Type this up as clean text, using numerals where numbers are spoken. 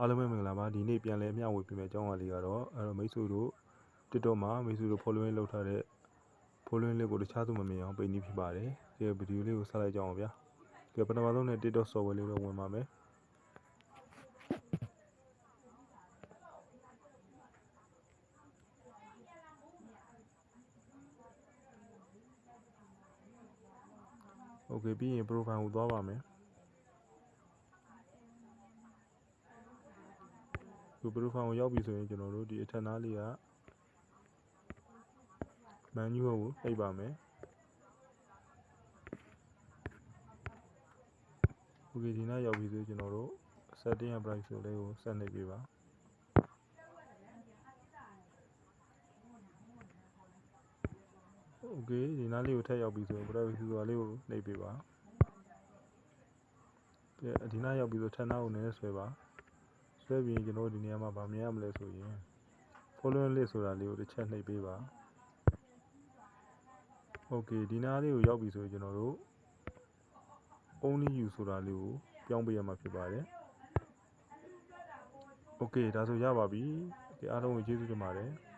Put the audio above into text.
အားလုံးပဲမင်္ဂလာပါဒီနေ့ပြန်လဲမျှဝေပေးမယ့်အကြောင်းအရာလေးကတော့မိတ်ဆွေတို့ TikTok မှာမိတ်ဆွေတို့ following လုပ်ထားတဲ့ following လေးကိုတခြားသူမမြင်အောင်ပိတ်နည်းဖြစ်ပါတယ်။ဒီဗီဒီယိုလေးကိုဆက်လိုက်ကြအောင်ဗျာ။ဒီပထမဆုံးနဲ့ TikTok software လေးတော့ဝင်ပါမယ်။โอเคပြီးရင် profile ကိုသွားပါမယ်။ဒီ profile ကိုရောက်ပြီဆိုရင်ကျွန်တော်တို့ဒီအထက်နားလေးက menu ကိုနှိပ်ပါမယ်။โอเคဒီနားရောက်ပြီဆိုကျွန်တော်တို့ setting and price ဆိုလေးကိုဆက်နှိပ်ပေးပါ။โอเคဒီနားလေးကိုထပ်ရောက်ပြီဆိုရင် privacy ဆိုတာလေးကိုနှိပ်ပေးပါ။ဒီနားရောက်ပြီဆိုထပ်နားကိုနည်းနည်းဆွဲပါ။ဆွဲပြီးကျွန်တော်ဒီနေရာမှာဗာမြင်ရမလဲဆိုရင် following list ဆိုတာလေးကိုတစ်ချက်နှိပ်ပေးပါ။ โอเคဒီနားလေးကိုရောက်ပြီဆိုရင်ကျွန်တော်တို့ only you ဆိုတာလေးကိုပြောင်းပေးရမှာဖြစ်ပါတယ်။ โอเคဒါဆိုရပါပြီ။အားလုံးကိုကျေးဇူးတင်ပါတယ်။